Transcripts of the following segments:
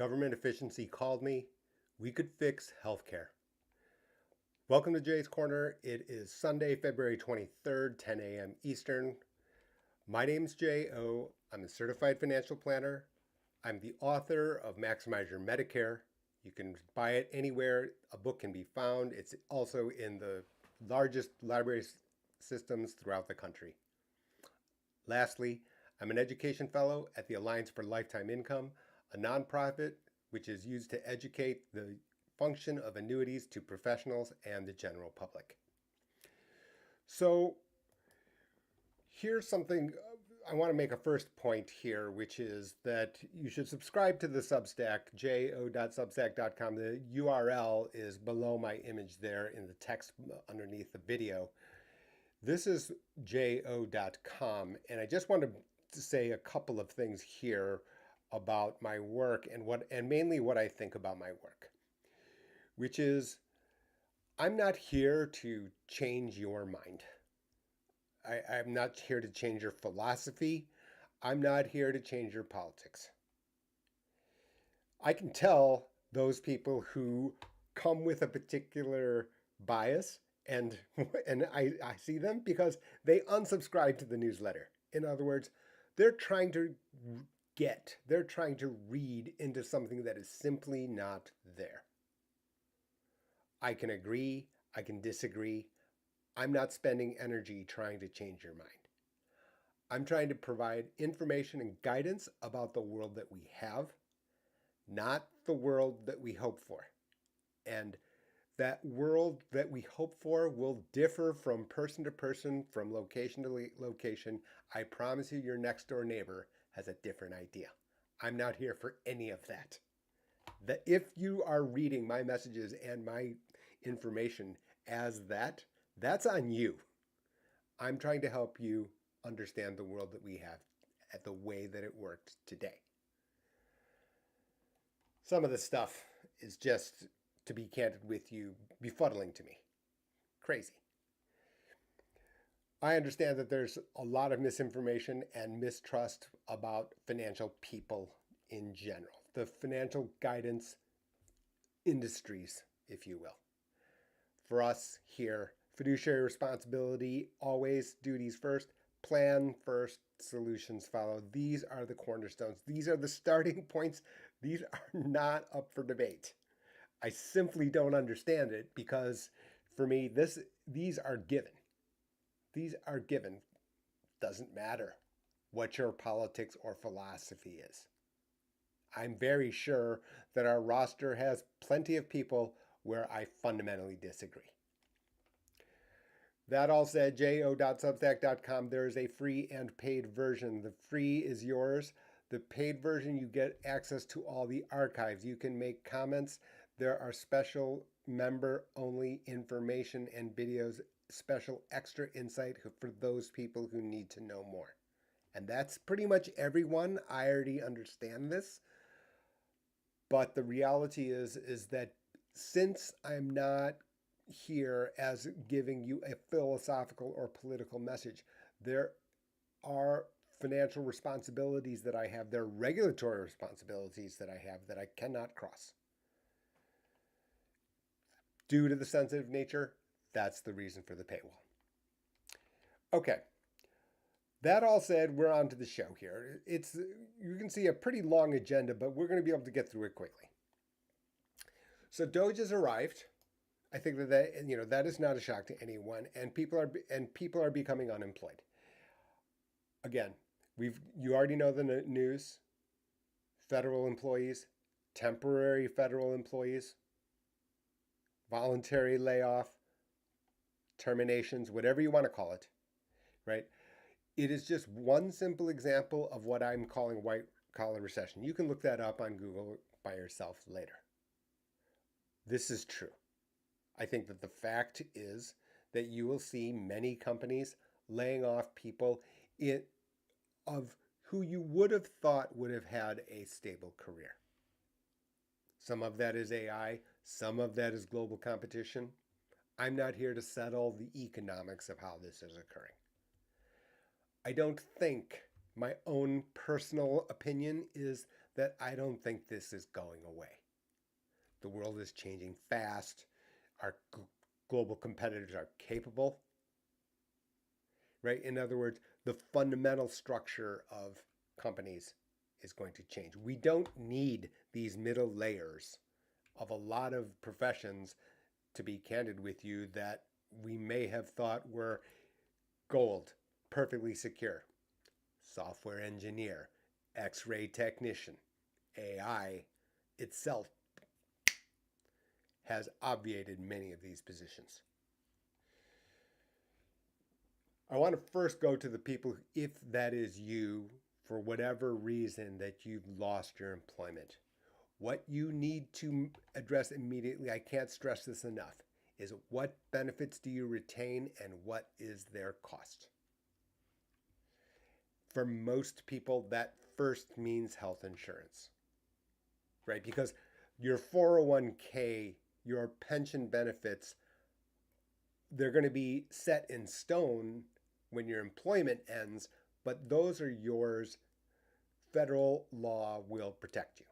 Government efficiency called me. We could fix healthcare. Welcome to Jay's Corner. It is Sunday, February 23rd, 10 a.m. Eastern. My name's J.O. I'm a certified financial planner. I'm the author of Maximize Your Medicare. You can buy it anywhere a book can be found. It's also in the largest library systems throughout the country. Lastly, I'm an education fellow at the Alliance for Lifetime Income, a nonprofit which is used to educate the function of annuities to professionals and the general public. So here's something I want to make a first point here, which is that you should subscribe to the Substack, jo.substack.com. The URL is below my image there in the text underneath the video. This is jo.com, and I just wanted to say a couple of things here about my work and mainly what I think about my work, which is I'm not here to change your mind. I'm not here to change your philosophy. I'm not here to change your politics. I can tell those people who come with a particular bias, and I see them because they unsubscribe to the newsletter. In other words, they're trying to read into something that is simply not there. I can agree, I can disagree. I'm not spending energy trying to change your mind. I'm trying to provide information and guidance about the world that we have, not the world that we hope for. And that world that we hope for will differ from person to person, from location to location. I promise you, your next door neighbor has a different idea. I'm not here for any of that. That if you are reading my messages and my information as that, that's on you. I'm trying to help you understand the world that we have at the way that it worked today. Some of the stuff is just, to be candid with you, befuddling to me. Crazy. I understand that there's a lot of misinformation and mistrust about financial people in general, the financial guidance industries, if you will. For us here, fiduciary responsibility, always duties first, plan first, solutions follow. These are the cornerstones. These are the starting points. These are not up for debate. I simply don't understand it because for me, these are given. These are given. Doesn't matter what your politics or philosophy is. I'm very sure that our roster has plenty of people where I fundamentally disagree. That all said, jo.substack.com, there is a free and paid version. The free is yours. The paid version, you get access to all the archives. You can make comments. There are special member-only information and videos, special extra insight for those people who need to know more. And that's pretty much everyone. I already understand this. But the reality is that since I'm not here as giving you a philosophical or political message, there are financial responsibilities that I have. There are regulatory responsibilities that I have that I cannot cross. Due to the sensitive nature, that's the reason for the paywall. Okay. That all said, we're on to the show here. You can see a pretty long agenda, but we're going to be able to get through it quickly. So DOGE has arrived. I think that is not a shock to anyone, and people are becoming unemployed. Again, you already know the news. Federal employees, temporary federal employees, voluntary layoff, terminations, whatever you want to call it, right? It is just one simple example of what I'm calling white-collar recession. You can look that up on Google by yourself later. This is true. I think that the fact is that you will see many companies laying off people of who you would have thought would have had a stable career. Some of that is AI. Some of that is global competition. I'm not here to settle the economics of how this is occurring. I don't think, my own personal opinion is that I don't think this is going away. The world is changing fast. Our global competitors are capable, right? In other words, the fundamental structure of companies is going to change. We don't need these middle layers of a lot of professions, to be candid with you, that we may have thought were gold, perfectly secure. Software engineer, X-ray technician, AI itself has obviated many of these positions. I want to first go to the people, if that is you, for whatever reason that you've lost your employment. What you need to address immediately, I can't stress this enough, is what benefits do you retain and what is their cost? For most people, that first means health insurance, right? Because your 401k, your pension benefits, they're going to be set in stone when your employment ends, but those are yours. Federal law will protect you.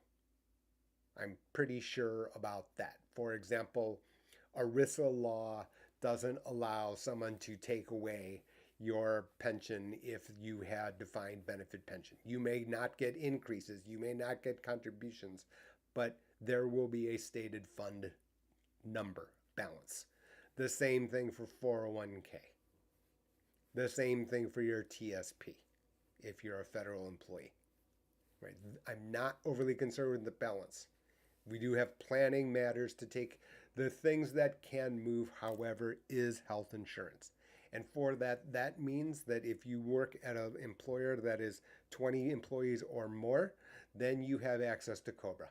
I'm pretty sure about that. For example, ERISA law doesn't allow someone to take away your pension if you had defined benefit pension. You may not get increases, you may not get contributions, but there will be a stated fund number balance. The same thing for 401k. The same thing for your TSP if you're a federal employee. Right? I'm not overly concerned with the balance. We do have planning matters to take. The things that can move, however, is health insurance. And for that, that means that if you work at an employer that is 20 employees or more, then you have access to COBRA.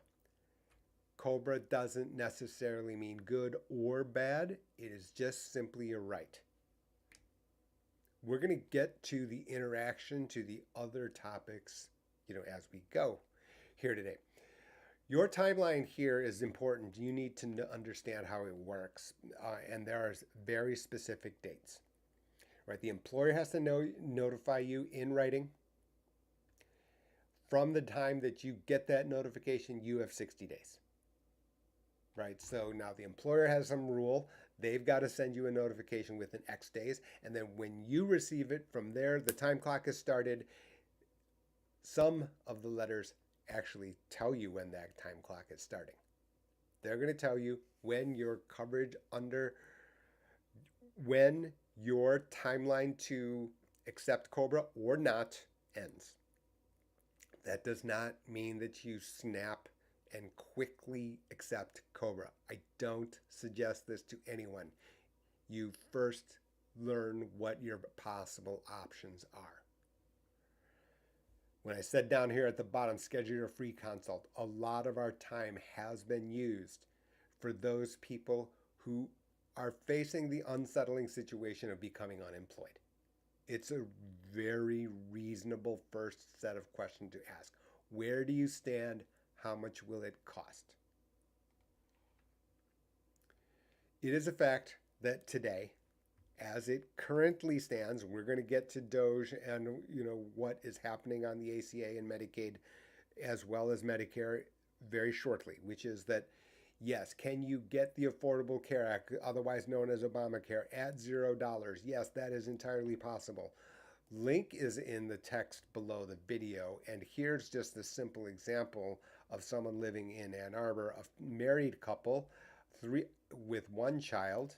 COBRA doesn't necessarily mean good or bad. It is just simply a right. We're going to get to the interaction, to the other topics, as we go here today. Your timeline here is important. You need to understand how it works, and there are very specific dates. Right? The employer has to notify you in writing. From the time that you get that notification, you have 60 days. Right? So now the employer has some rule. They've got to send you a notification within X days. And then when you receive it from there, the time clock is started. Some of the letters actually tell you when that time clock is starting. They're going to tell you when your coverage when your timeline to accept COBRA or not ends. That does not mean that you snap and quickly accept COBRA. I don't suggest this to anyone. You first learn what your possible options are. When I said down here at the bottom, schedule your free consult, a lot of our time has been used for those people who are facing the unsettling situation of becoming unemployed. It's a very reasonable first set of questions to ask. Where do you stand? How much will it cost? It is a fact that today, as it currently stands, we're going to get to DOGE and what is happening on the ACA and Medicaid as well as Medicare very shortly, which is that yes, can you get the Affordable Care Act, otherwise known as Obamacare, at $0? Yes, that is entirely possible. Link is in the text below the video, and here's just a simple example of someone living in Ann Arbor, a married couple, with one child,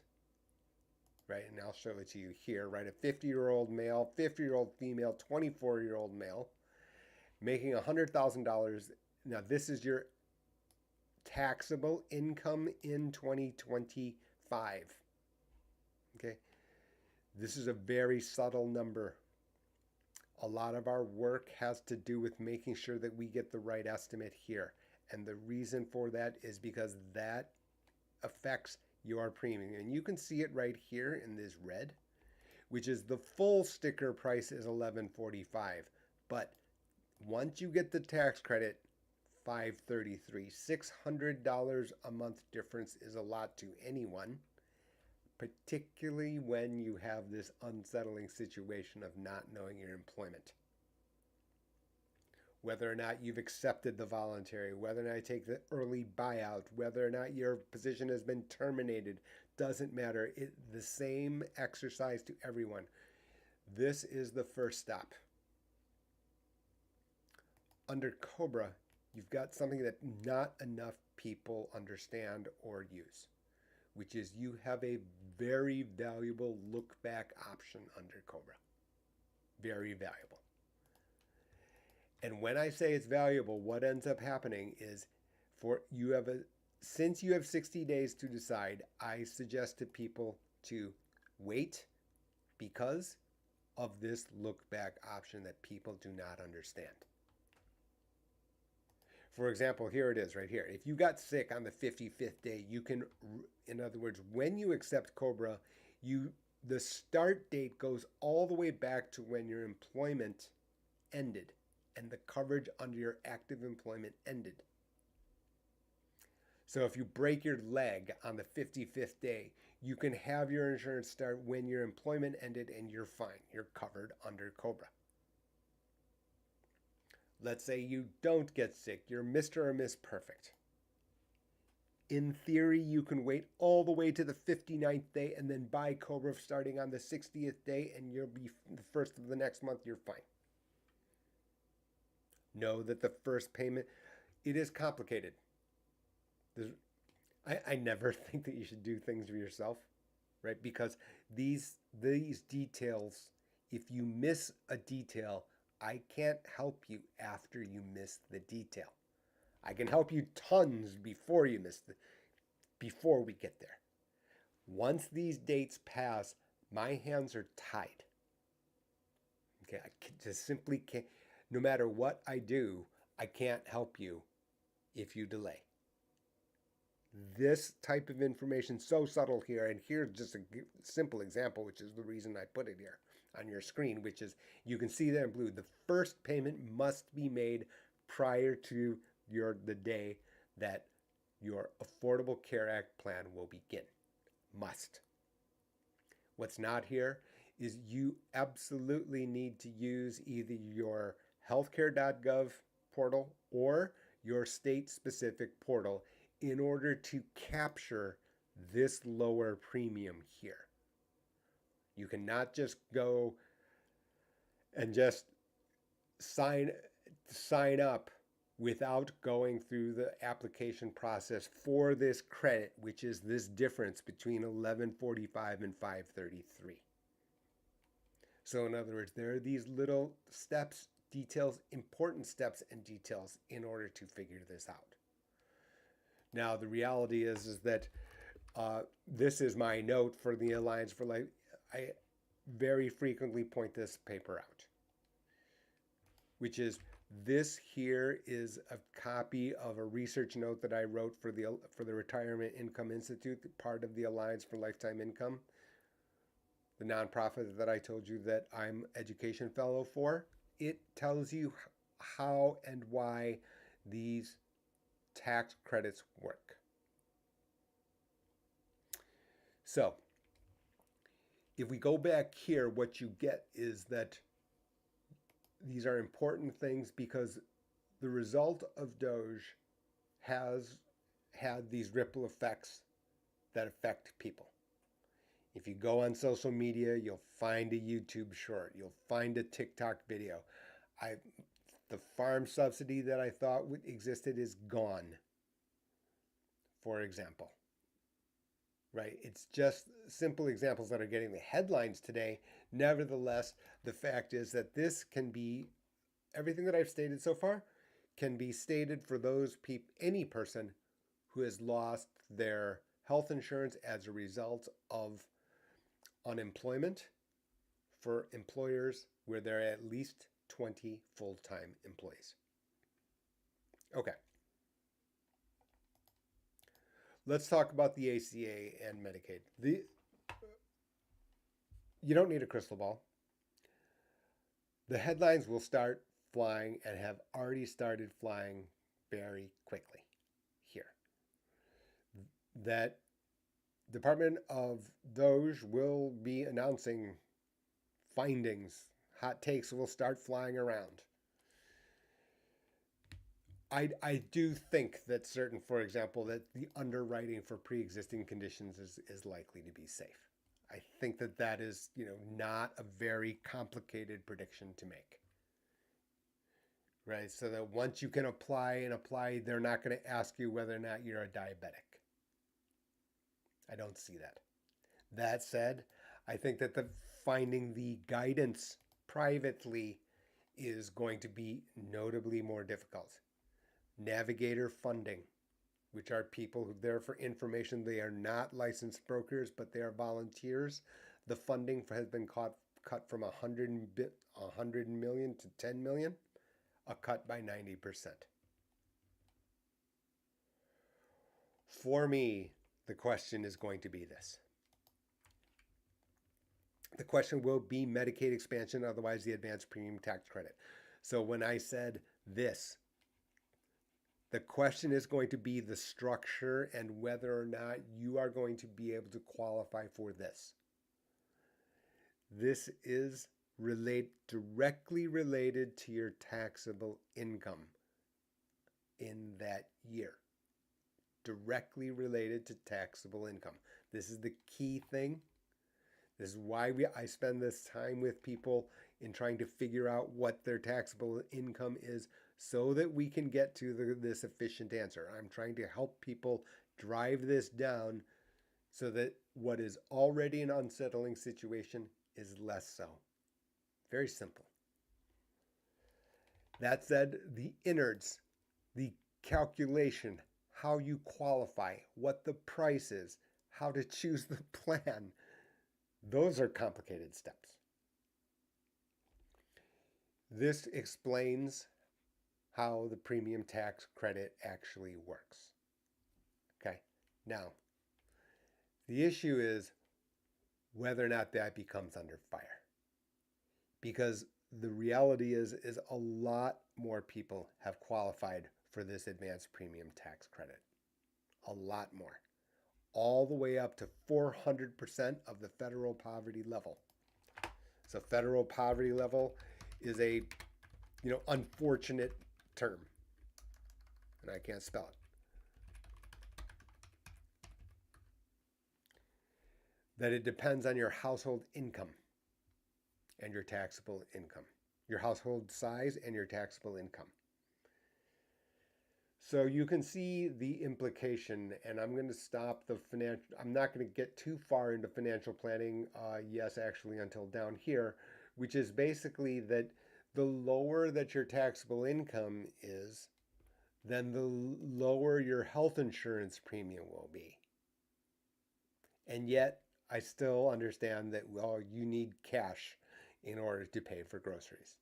right? And I'll show it to you here, right? A 50-year-old male, 50-year-old female, 24-year-old male, making $100,000. Now, this is your taxable income in 2025. Okay? This is a very subtle number. A lot of our work has to do with making sure that we get the right estimate here. And the reason for that is because that affects your premium. And you can see it right here in this red, which is the full sticker price is $11.45. But once you get the tax credit, $533. $600 a month difference is a lot to anyone, particularly when you have this unsettling situation of not knowing your employment. whether or not you've accepted the voluntary, whether or not you take the early buyout, whether or not your position has been terminated, doesn't matter. The same exercise to everyone. This is the first stop. Under COBRA, you've got something that not enough people understand or use, which is you have a very valuable look back option under COBRA. Very valuable. And when I say it's valuable, what ends up happening is since you have 60 days to decide, I suggest to people to wait because of this look back option that people do not understand. For example, here it is right here. If you got sick on the 55th day, you can, in other words, when you accept COBRA, the start date goes all the way back to when your employment ended and the coverage under your active employment ended. So if you break your leg on the 55th day, you can have your insurance start when your employment ended and you're fine. You're covered under COBRA. Let's say you don't get sick. You're Mr. or Miss Perfect. In theory, you can wait all the way to the 59th day and then buy COBRA starting on the 60th day, and you'll be the first of the next month. You're fine. Know that the first payment, it is complicated. I never think that you should do things for yourself, right? Because these details, if you miss a detail, I can't help you after you miss the detail. I can help you tons before you before we get there. Once these dates pass, my hands are tied. Okay, I just simply can't. No matter what I do, I can't help you if you delay. This type of information, so subtle here, and here's just a simple example, which is the reason I put it here on your screen, which is you can see there in blue, the first payment must be made prior to the day that your Affordable Care Act plan will begin. Must. What's not here is you absolutely need to use either your healthcare.gov portal or your state-specific portal in order to capture this lower premium here. You cannot just go and just sign up without going through the application process for this credit, which is this difference between 1145 and 533. So in other words, there are these little steps, details, important steps and details in order to figure this out. Now, the reality is that this is my note for the Alliance for Life. I very frequently point this paper out, which is this here is a copy of a research note that I wrote for the Retirement Income Institute, part of the Alliance for Lifetime Income, the nonprofit that I told you that I'm education fellow for. It tells you how and why these tax credits work. So, if we go back here, what you get is that these are important things because the result of DOGE has had these ripple effects that affect people. If you go on social media, you'll find a YouTube short. You'll find a TikTok video. The farm subsidy that I thought existed is gone, for example. Right? It's just simple examples that are getting the headlines today. Nevertheless, the fact is that this can be, everything that I've stated so far can be stated for any person who has lost their health insurance as a result of unemployment for employers where there are at least 20 full-time employees. Okay. Let's talk about the ACA and Medicaid. You don't need a crystal ball. The headlines will start flying and have already started flying very quickly here. That Department of DOGE will be announcing findings. Hot takes will start flying around. I do think that certain, for example, that the underwriting for pre-existing conditions is likely to be safe. I think that that is, not a very complicated prediction to make, right? So that once you can apply, they're not going to ask you whether or not you're a diabetic. I don't see that. That said, I think that finding the guidance privately is going to be notably more difficult. Navigator funding, which are people who are there for information. They are not licensed brokers, but they are volunteers. The funding has been cut from 100 million to 10 million, a cut by 90%. For me, the question is going to be this. The question will be Medicaid expansion, otherwise the advanced premium tax credit. So when I said this, the question is going to be the structure and whether or not you are going to be able to qualify for this. This is directly related to your taxable income in that year. Directly related to taxable income. This is the key thing. This is why I spend this time with people in trying to figure out what their taxable income is so that we can get to this efficient answer. I'm trying to help people drive this down so that what is already an unsettling situation is less so. Very simple. That said, the innards, the calculation, how you qualify, what the price is, how to choose the plan, those are complicated steps. This explains how the premium tax credit actually works. Okay, now, the issue is whether or not that becomes under fire. Because the reality is a lot more people have qualified for this advanced premium tax credit. A lot more. All the way up to 400% of the federal poverty level. So federal poverty level is a, unfortunate term. And I can't spell it. That it depends on your household income and your taxable income. Your household size and your taxable income. So you can see the implication, and I'm going to stop I'm not going to get too far into financial planning, actually until down here, which is basically that the lower that your taxable income is, then the lower your health insurance premium will be. And yet, I still understand that, you need cash in order to pay for groceries.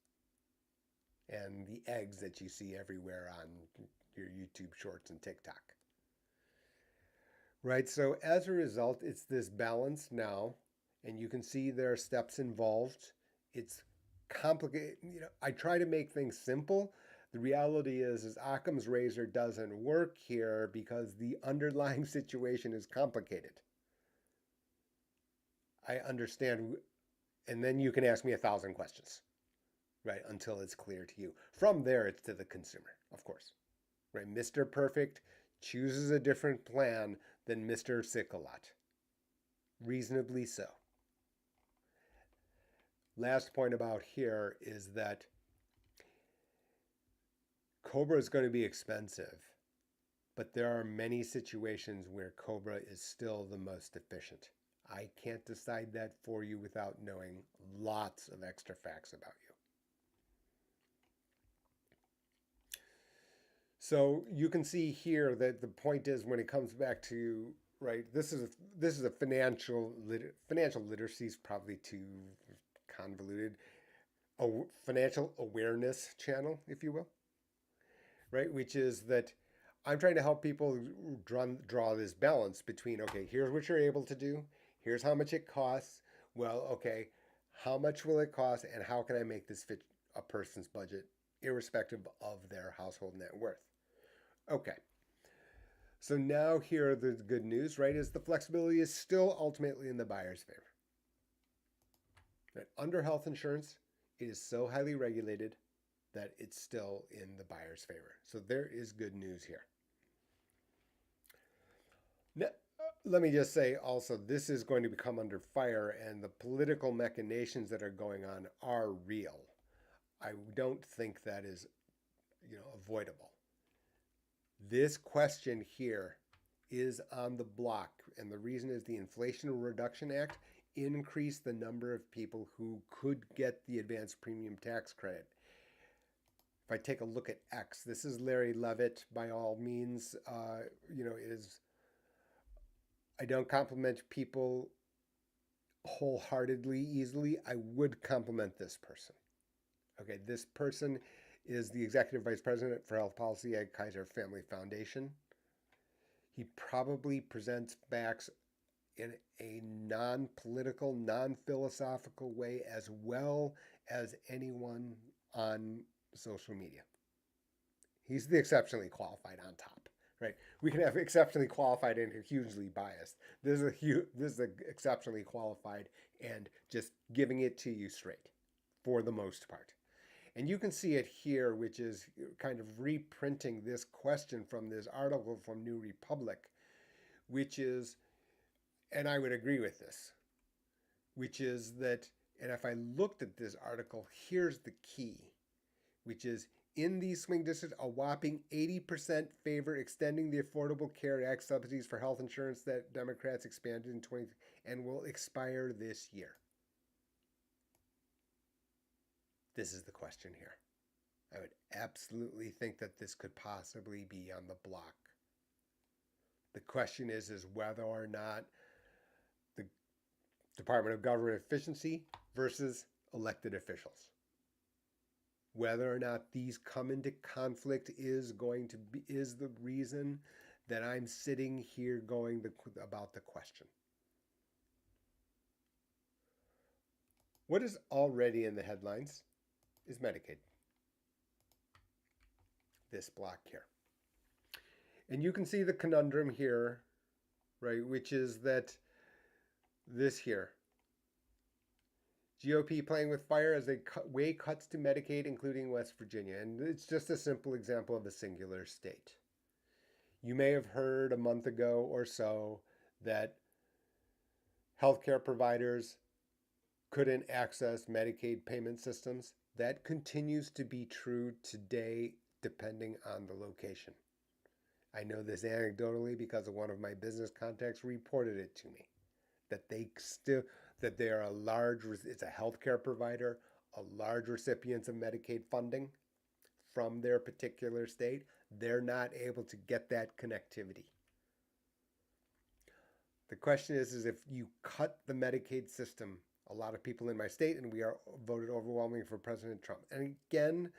And the eggs that you see everywhere on your YouTube shorts and TikTok. Right, so as a result, it's this balance now, and you can see there are steps involved. It's complicated. I try to make things simple. The reality is Occam's razor doesn't work here because the underlying situation is complicated. I understand, and then you can ask me 1,000 questions, right, until it's clear to you. From there, it's to the consumer, of course. Right, Mr. Perfect chooses a different plan than Mr. Sick-a-Lot. Reasonably so. Last point about here is that COBRA is going to be expensive, but there are many situations where COBRA is still the most efficient. I can't decide that for you without knowing lots of extra facts about you. So you can see here that the point is when it comes back to, right, this is a financial literacy is probably too convoluted, a financial awareness channel, if you will, right, which is that I'm trying to help people draw this balance between, okay, here's what you're able to do, here's how much it costs, well, okay, how much will it cost, and how can I make this fit a person's budget, irrespective of their household net worth. Okay, so now here the good news, right, is the flexibility is still ultimately in the buyer's favor. Right? Under health insurance, it is so highly regulated that it's still in the buyer's favor. So there is good news here. Now, let me just say also, this is going to become under fire, and the political machinations that are going on are real. I don't think that is, avoidable. This question here is on the block, and the reason is the Inflation Reduction Act increased the number of people who could get the advanced premium tax credit. If I take a look at X, this is Larry Levitt, by all means, I don't compliment people wholeheartedly easily. I would compliment this person. Okay, this person is the Executive Vice President for Health Policy at Kaiser Family Foundation. He probably presents facts in a non-political, non-philosophical way as well as anyone on social media. He's the exceptionally qualified on top, right? We can have exceptionally qualified and hugely biased. This is exceptionally qualified and just giving it to you straight for the most part. And you can see it here, which is kind of reprinting this question from this article from New Republic, which is, and I would agree with this, which is that, and if I looked at this article, here's the key, which is in these swing districts, a whopping 80% favor extending the Affordable Care Act subsidies for health insurance that Democrats expanded in 20 and will expire this year. This is the question here. I would absolutely think that this could possibly be on the block. The question is whether or not the Department of Government Efficiency versus elected officials. Whether or not these come into conflict is the reason that I'm sitting here going about the question. What is already in the headlines is Medicaid. This block here. And you can see the conundrum here, right, which is that this here. GOP playing with fire as they weigh cuts to Medicaid, including West Virginia. And it's just a simple example of a singular state. You may have heard a month ago or so that healthcare providers couldn't access Medicaid payment systems. That continues to be true today, depending on the location. I know this anecdotally because of one of my business contacts reported it to me, that they are it's a healthcare provider, a large recipient of Medicaid funding from their particular state. They're not able to get that connectivity. The question is if you cut the Medicaid system, a lot of people in my state, and we are voted overwhelmingly for President Trump. And again,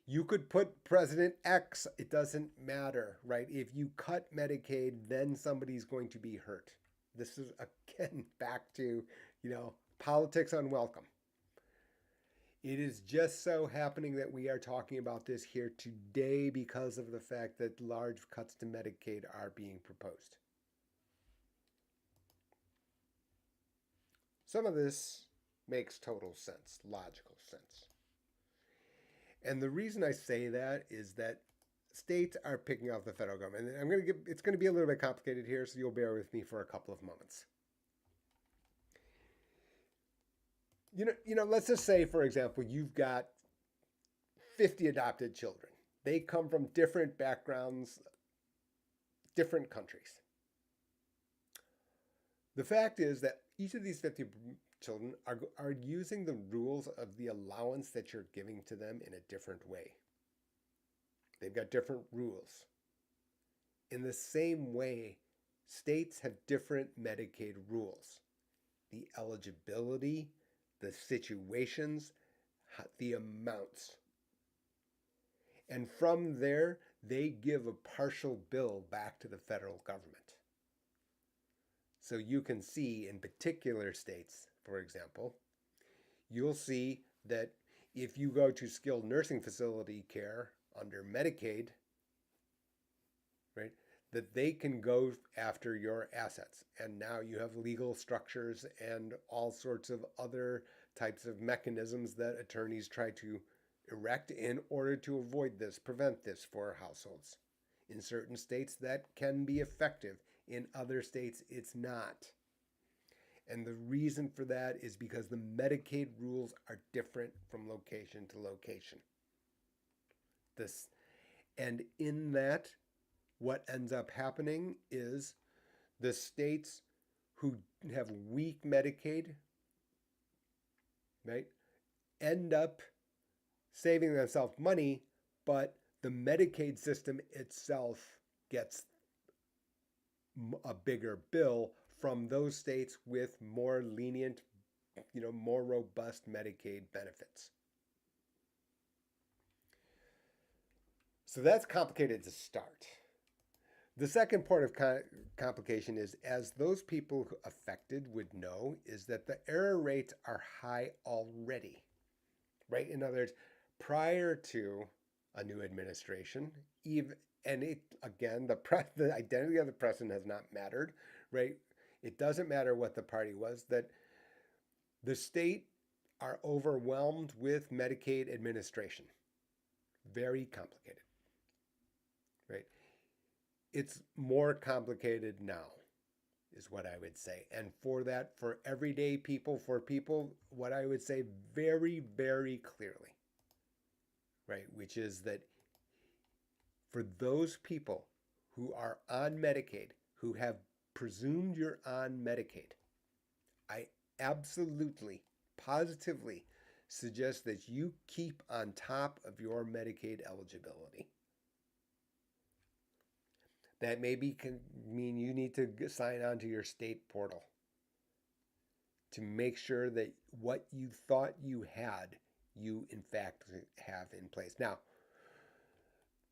you could put President X, it doesn't matter, right? If you cut Medicaid, then somebody's going to be hurt. This is, again, back to, politics unwelcome. It is just so happening that we are talking about this here today because of the fact that large cuts to Medicaid are being proposed. Some of this makes total sense, logical sense. And the reason I say that is that states are picking off the federal government. And it's going to be a little bit complicated here, so you'll bear with me for a couple of moments. Let's just say, for example, you've got 50 adopted children. They come from different backgrounds, different countries. The fact is that each of these 50 children are using the rules of the allowance that you're giving to them in a different way. They've got different rules. In the same way, states have different Medicaid rules. The eligibility, the situations, the amounts. And from there, they give a partial bill back to the federal government. So you can see in particular states, for example, you'll see that if you go to skilled nursing facility care under Medicaid, right, that they can go after your assets. And now you have legal structures and all sorts of other types of mechanisms that attorneys try to erect in order to avoid this, prevent this for households. In certain states, that can be effective. In other states, it's not. And the reason for that is because the Medicaid rules are different from location to location. This, and in that, what ends up happening is the states who have weak Medicaid, right, end up saving themselves money, but the Medicaid system itself gets a bigger bill from those states with more lenient, more robust Medicaid benefits. So that's complicated to start. The second part of complication is, as those people affected would know, is that the error rates are high already, right? In other words, prior to a new administration, again, the identity of the president has not mattered, right? It doesn't matter what the party was, that the state are overwhelmed with Medicaid administration. Very complicated, right? It's more complicated now, is what I would say. And for everyday people, what I would say very, very clearly, right, which is that for those people who are on Medicaid, who have presumed you're on Medicaid, I absolutely, positively suggest that you keep on top of your Medicaid eligibility. That maybe can mean you need to sign on to your state portal to make sure that what you thought you had, you in fact have in place. Now,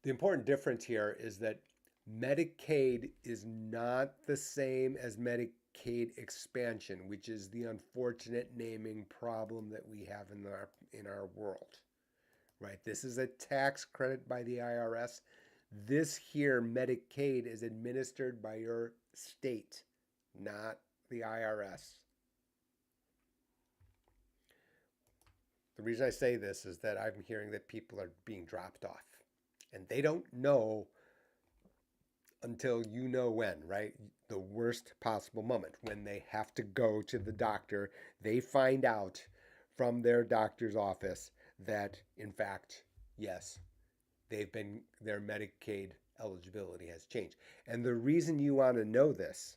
the important difference here is that Medicaid is not the same as Medicaid expansion, which is the unfortunate naming problem that we have in our world. Right? This is a tax credit by the IRS. This here, Medicaid, is administered by your state, not the IRS. The reason I say this is that I'm hearing that people are being dropped off, and they don't know until you know when, right? The worst possible moment, when they have to go to the doctor, they find out from their doctor's office that, in fact, yes, their Medicaid eligibility has changed. And the reason you want to know this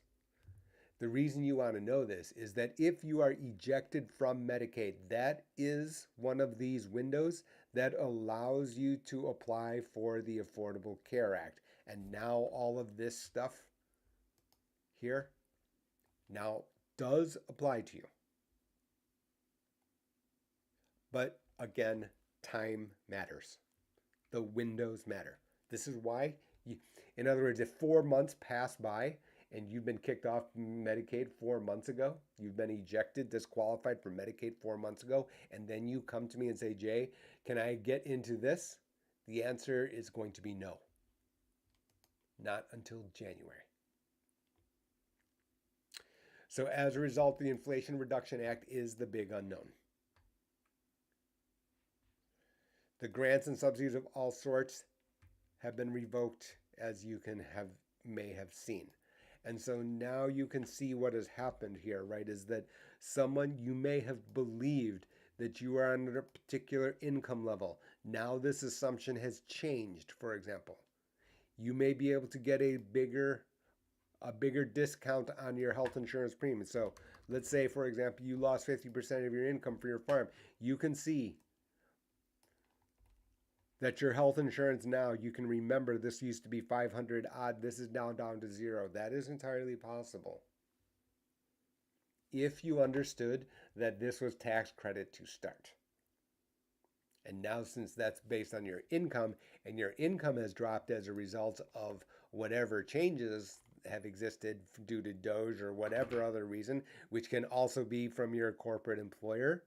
is that if you are ejected from Medicaid, that is one of these windows that allows you to apply for the Affordable Care Act. And now all of this stuff here now does apply to you. But again, time matters. The windows matter. This is why, in other words, if 4 months pass by and you've been kicked off Medicaid 4 months ago, you've been ejected, disqualified from Medicaid 4 months ago, and then you come to me and say, Jay, can I get into this? The answer is going to be no. Not until January. So as a result, the Inflation Reduction Act is the big unknown. The grants and subsidies of all sorts have been revoked, as you may have seen. And so now you can see what has happened here, right? Is that you may have believed that you are on a particular income level. Now this assumption has changed, for example. You may be able to get a bigger discount on your health insurance premium. So let's say, for example, you lost 50% of your income for your farm. You can see that your health insurance now, you can remember this used to be 500 odd, this is now down to 0. That is entirely possible. If you understood that this was tax credit to start. And now, since that's based on your income, and your income has dropped as a result of whatever changes have existed due to DOGE or whatever other reason, which can also be from your corporate employer,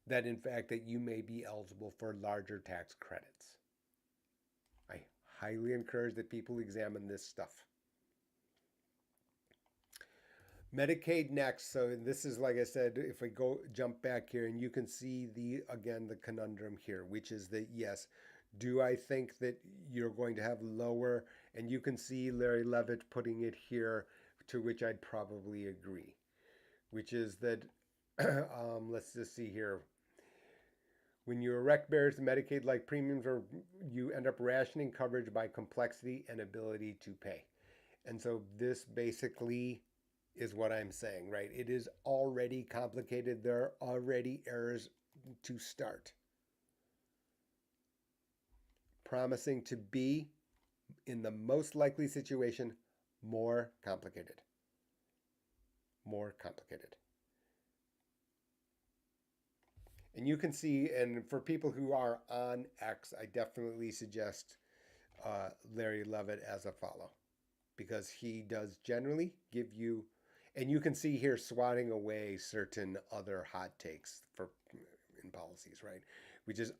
that in fact that you may be eligible for larger tax credits. I highly encourage that people examine this stuff. Medicaid next. So this is, like I said, if we jump back here, and you can see the conundrum here, which is that yes, do I think that you're going to have lower, and you can see Larry Levitt putting it here, to which I'd probably agree, which is that let's just see here. When you erect barriers to Medicaid like premiums, or you end up rationing coverage by complexity and ability to pay. And so this basically is what I'm saying, right? It is already complicated. There are already errors to start. Promising to be, in the most likely situation, more complicated. More complicated. And you can see, and for people who are on X, I definitely suggest Larry Levitt as a follow, because he does generally give you, and you can see here swatting away certain other hot takes in policies, right? Which is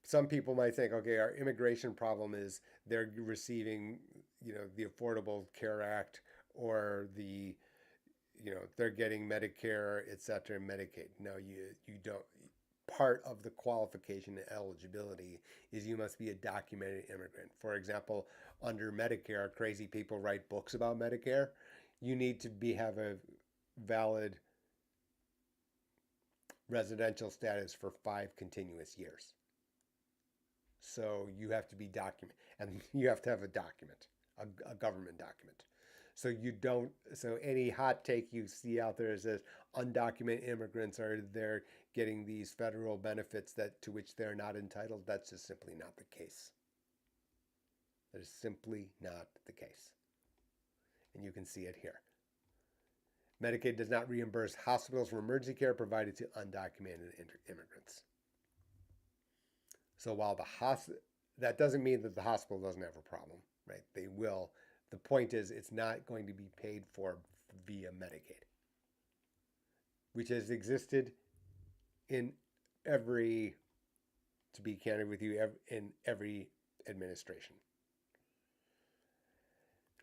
some people might think, okay, our immigration problem is they're receiving, the Affordable Care Act, or they're getting Medicare, et cetera, and Medicaid. No, you don't. Part of the qualification and eligibility is you must be a documented immigrant. For example, under Medicare, crazy people write books about Medicare. You need to have a valid residential status for 5 continuous years. So you have to be documented, and you have to have a document, a government document. So any hot take you see out there is that undocumented immigrants are there getting these federal benefits to which they're not entitled. That's just simply not the case. That is simply not the case. And you can see it here. Medicaid does not reimburse hospitals for emergency care provided to undocumented immigrants. So while that doesn't mean that the hospital doesn't have a problem, right? They will. The point is, it's not going to be paid for via Medicaid, which has existed to be candid with you, in every administration,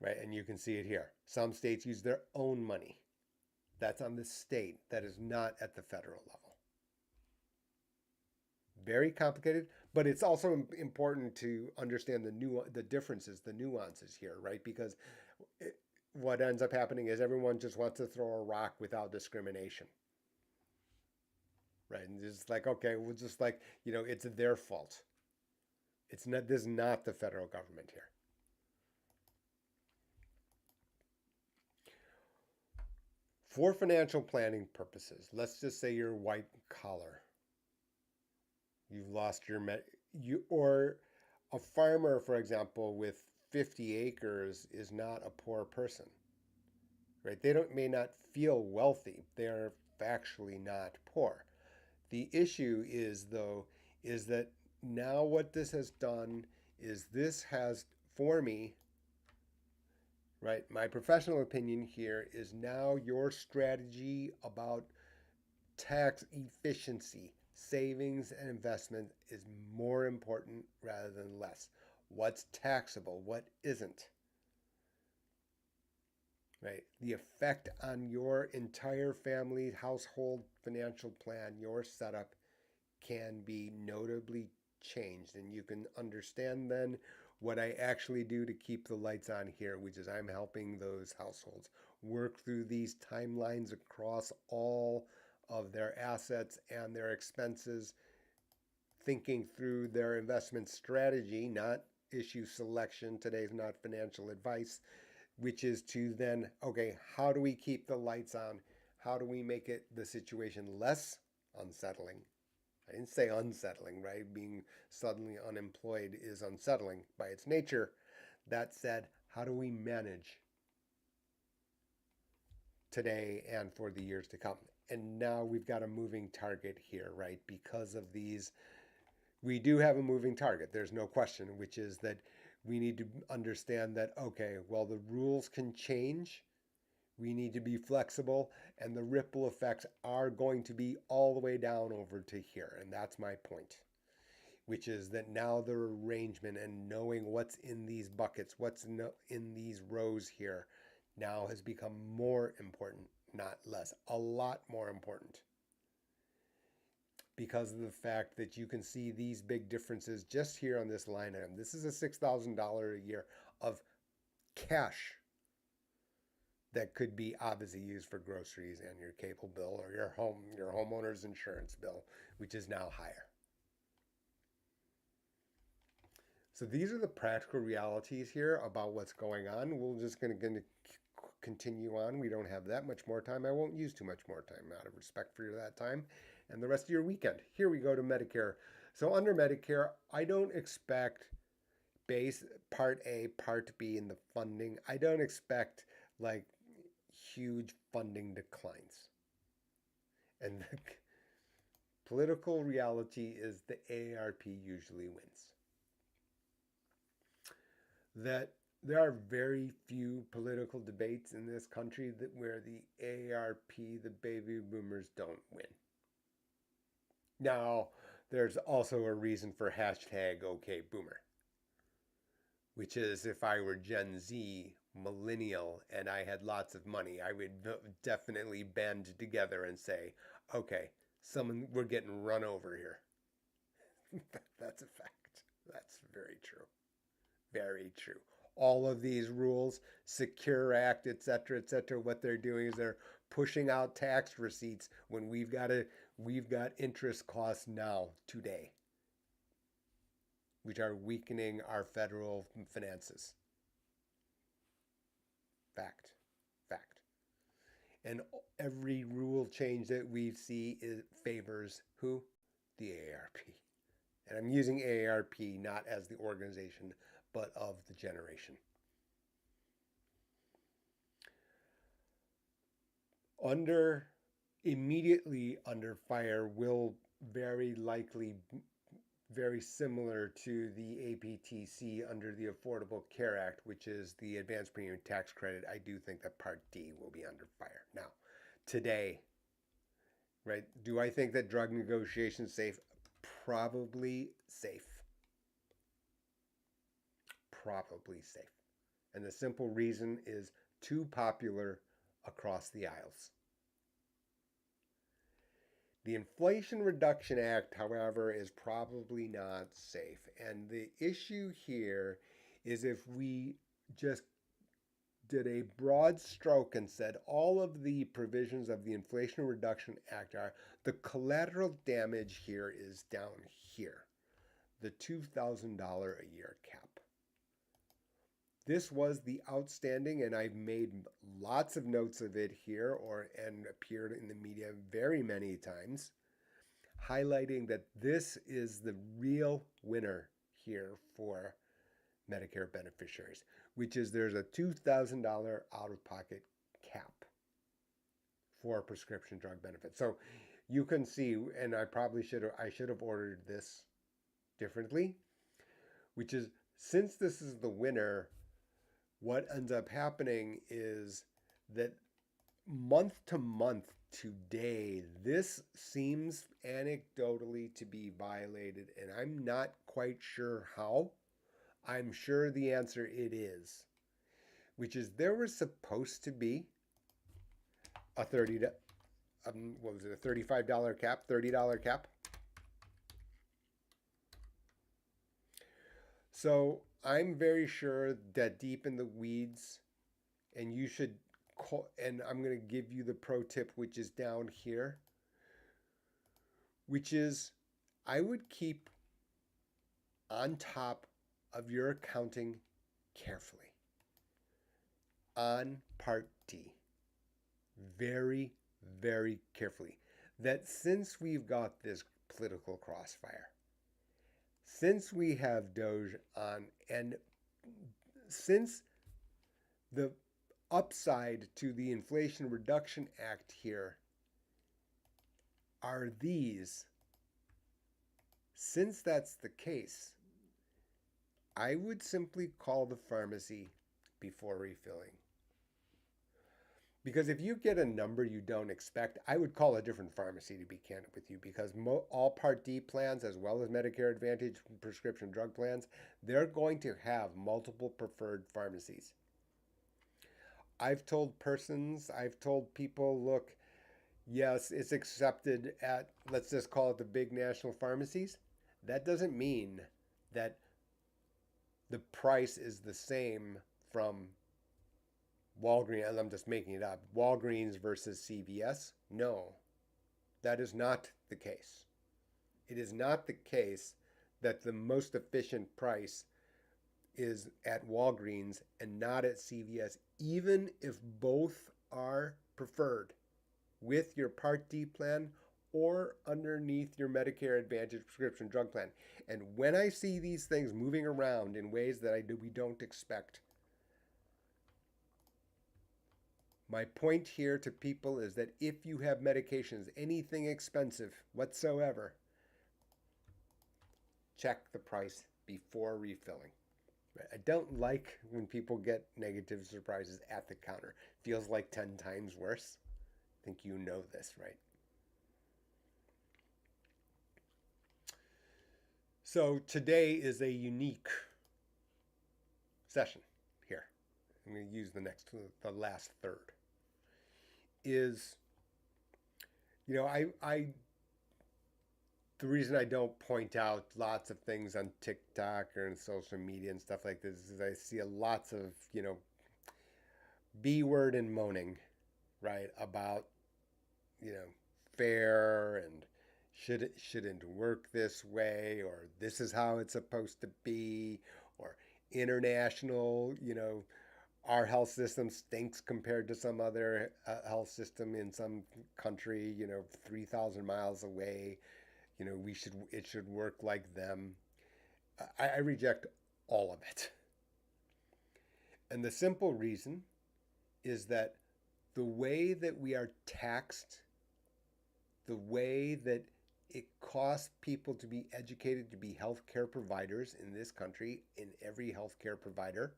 right? And you can see it here. Some states use their own money. That's on the state. That is not at the federal level. Very complicated, but it's also important to understand the differences, the nuances here, right? Because what ends up happening is everyone just wants to throw a rock without discrimination, right? And it's like, okay, well, just like, it's their fault. This is not the federal government here. For financial planning purposes, let's just say you're white collar. You've lost or a farmer, for example, with 50 acres is not a poor person, right? They may not feel wealthy. They're factually not poor. The issue is that now what this has done is this has, for me, right, my professional opinion here is now your strategy about tax efficiency, savings, and investment is more important rather than less. What's taxable? What isn't? Right? The effect on your entire family, household financial plan, your setup can be notably changed. And you can understand then what I actually do to keep the lights on here, which is I'm helping those households work through these timelines across all of their assets and their expenses, thinking through their investment strategy, not issue selection. Today's not financial advice, which is to then, okay, how do we keep the lights on? How do we make the situation less unsettling? I didn't say unsettling, right? Being suddenly unemployed is unsettling by its nature. That said, how do we manage today and for the years to come? And now we've got a moving target here, right? Because of these, we do have a moving target. There's no question, which is that we need to understand that, okay, well, the rules can change. We need to be flexible, and the ripple effects are going to be all the way down over to here. And that's my point, which is that now the arrangement and knowing what's in these buckets, what's in these rows here, now has become more important, not less, a lot more important, because of the fact that you can see these big differences just here on this line item. This is a $6,000 a year of cash that could be obviously used for groceries and your cable bill or your homeowner's insurance bill, which is now higher. So these are the practical realities here about what's going on. We're just going to continue on. We don't have that much more time. I won't use too much more time out of respect for that time and the rest of your weekend. Here we go to Medicare. So under Medicare, I don't expect base Part A, Part B in the funding. I don't expect like huge funding declines. And the political reality is the AARP usually wins. That there are very few political debates in this country where the AARP, the baby boomers, don't win. Now, there's also a reason for hashtag #OKBoomer, which is if I were Gen Z, millennial, and I had lots of money, I would definitely band together and say, okay, we're getting run over here. That's a fact. That's very true. Very true. All of these rules, Secure Act, etc., what they're doing is they're pushing out tax receipts when we've got interest costs now, today, which are weakening our federal finances. Fact. And every rule change that we see favors who? The AARP. And I'm using AARP not as the organization, but of the generation. Immediately under fire will very likely very similar to the APTC under the Affordable Care Act, which is the Advanced Premium Tax Credit. I do think that Part D will be under fire. Now, today, right? Do I think that drug negotiations safe? Probably safe. Probably safe. And the simple reason is too popular across the aisles. The Inflation Reduction Act, however, is probably not safe. And the issue here is if we just did a broad stroke and said all of the provisions of the Inflation Reduction Act are, the collateral damage here is down here, the $2,000 a year cap. This was the outstanding, and I've made lots of notes of it here and appeared in the media very many times, highlighting that this is the real winner here for Medicare beneficiaries, which is there's a $2,000 out-of-pocket cap for prescription drug benefits. So you can see, and I should have ordered this differently, which is since this is the winner, what ends up happening is that month to month today, this seems anecdotally to be violated, and I'm not quite sure how. I'm sure the answer it is, which is there was supposed to be a $35 cap, $30 cap. So I'm very sure that deep in the weeds, and you should call, and I'm going to give you the pro tip, which is down here, which is I would keep on top of your accounting carefully on Part D. Very, very carefully. That since we've got this political crossfire, since we have DOGE on, and since the upside to the Inflation Reduction Act here are these, since that's the case, I would simply call the pharmacy before refilling. Because if you get a number you don't expect, I would call a different pharmacy, to be candid with you, because all Part D plans, as well as Medicare Advantage prescription drug plans, they're going to have multiple preferred pharmacies. I've told people, look, yes, it's accepted at, let's just call it the big national pharmacies. That doesn't mean that the price is the same from Walgreens, I'm just making it up, Walgreens versus CVS. No, that is not the case. It is not the case that the most efficient price is at Walgreens and not at CVS, even if both are preferred with your Part D plan or underneath your Medicare Advantage prescription drug plan. And when I see these things moving around in ways that we don't expect, my point here to people is that if you have medications, anything expensive whatsoever, check the price before refilling. I don't like when people get negative surprises at the counter. Feels like 10 times worse. I think you know this, right? So today is a unique session here. I'm going to use the last third. Is, the reason I don't point out lots of things on TikTok or in social media and stuff like this is I see lots of, B word and moaning, right? About, fair and shouldn't work this way, or this is how it's supposed to be, or international, our health system stinks compared to some other health system in some country, 3,000 miles away. It should work like them. I reject all of it. And the simple reason is that the way that we are taxed, the way that it costs people to be educated to be healthcare providers in this country, in every healthcare provider,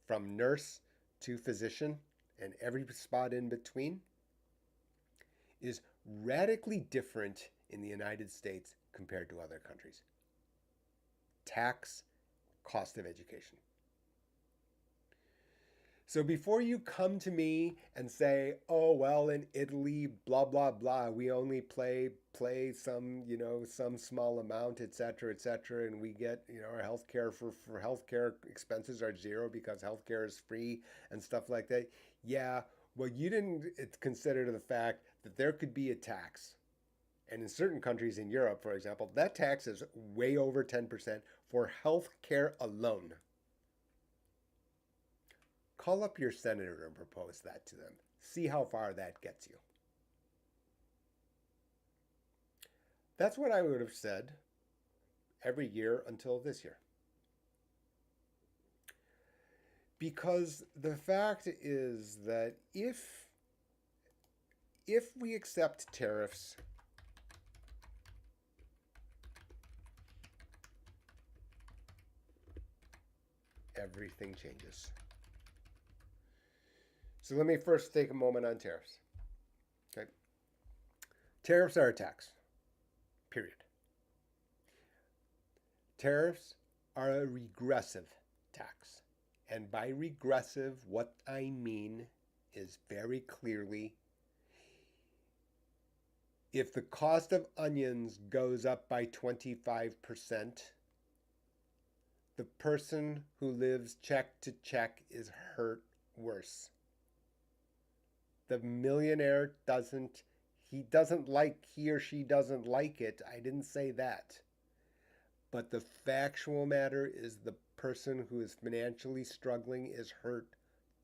from nurse to physician and every spot in between, is radically different in the United States compared to other countries. Tax, cost of education. So before you come to me and say, oh, well, in Italy, blah, blah, blah, we only play some, some small amount, et cetera, and we get, our healthcare for healthcare expenses are zero because healthcare is free and stuff like that. Yeah, well, you didn't consider the fact that there could be a tax. And in certain countries in Europe, for example, that tax is way over 10% for healthcare alone. Call up your senator and propose that to them. See how far that gets you. That's what I would have said every year until this year. Because the fact is that if we accept tariffs, everything changes. So let me first take a moment on tariffs. Okay. Tariffs are a tax. Period. Tariffs are a regressive tax. And by regressive, what I mean is very clearly, if the cost of onions goes up by 25%, the person who lives check to check is hurt worse. The millionaire he or she doesn't like it. I didn't say that. But the factual matter is the person who is financially struggling is hurt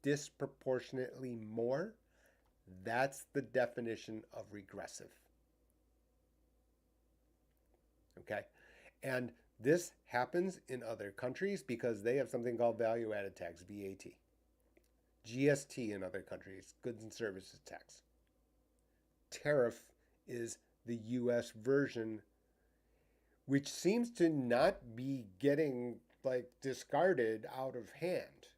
disproportionately more. That's the definition of regressive. Okay? And this happens in other countries because they have something called value-added tax, VAT. GST in other countries, goods and services tax. Tariff is the US version, which seems to not be getting discarded out of hand.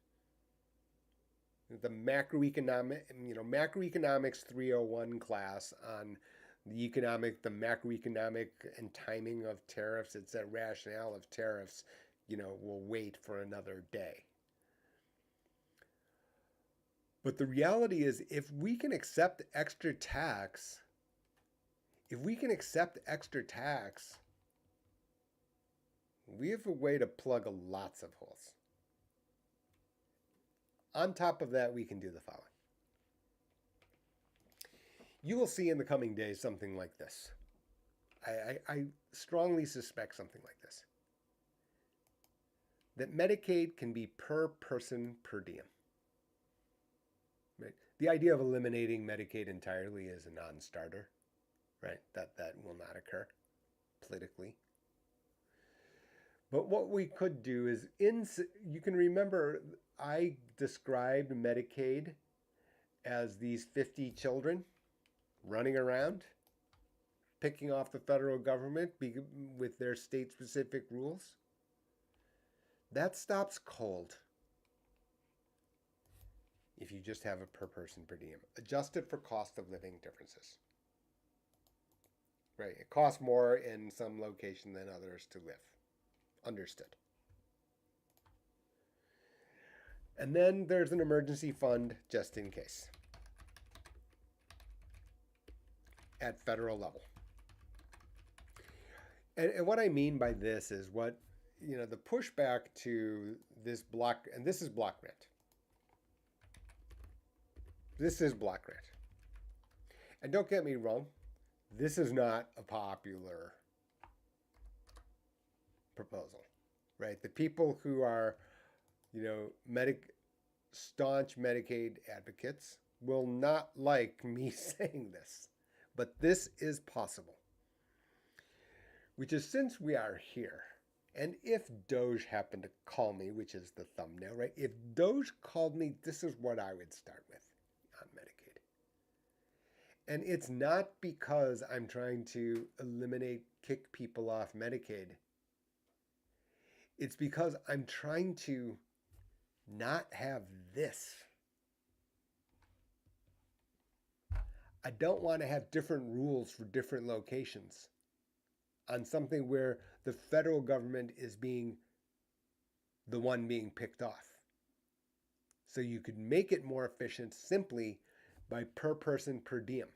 The macroeconomics 301 class on the macroeconomic and timing of tariffs, it's a rationale of tariffs, will wait for another day. But the reality is, if we can accept extra tax, we have a way to plug lots of holes. On top of that, we can do the following. You will see in the coming days something like this. I strongly suspect something like this. That Medicaid can be per person per diem. Right? The idea of eliminating Medicaid entirely is a non-starter. Right? That will not occur politically. But what we could do is, you can remember I described Medicaid as these 50 children running around, picking off the federal government with their state-specific rules. That stops cold if you just have a per person per diem, adjusted for cost of living differences. Right? It costs more in some location than others to live. Understood. And then there's an emergency fund just in case at federal level. And what I mean by this is the pushback to this block, and this is block grant. This is block grant. And don't get me wrong, this is not a popular proposal, right? The people who are, staunch Medicaid advocates will not like me saying this, but this is possible. Which is, since we are here, and if DOGE happened to call me, which is the thumbnail, right? If DOGE called me, this is what I would start with on Medicaid. And it's not because I'm trying to kick people off Medicaid. It's because I'm trying to not have this. I don't want to have different rules for different locations on something where the federal government is being the one being picked off. So you could make it more efficient simply by per person per diem.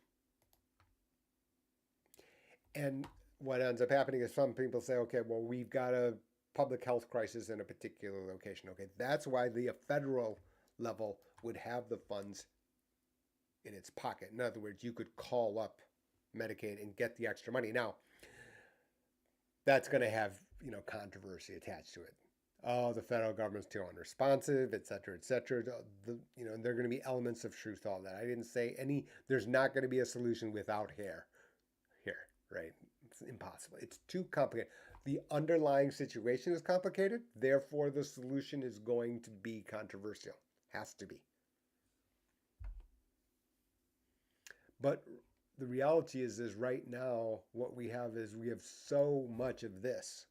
And what ends up happening is some people say, okay, well, we've got a public health crisis in a particular location. Okay, that's why the federal level would have the funds in its pocket. In other words, you could call up Medicaid and get the extra money. Now, that's going to have, controversy attached to it. Oh, the federal government's too unresponsive, et cetera, et cetera. And there are going to be elements of truth to all that. I didn't say there's not going to be a solution without here, right? It's impossible. It's too complicated. The underlying situation is complicated. Therefore, the solution is going to be controversial. Has to be. But the reality is right now, what we have is we have so much of this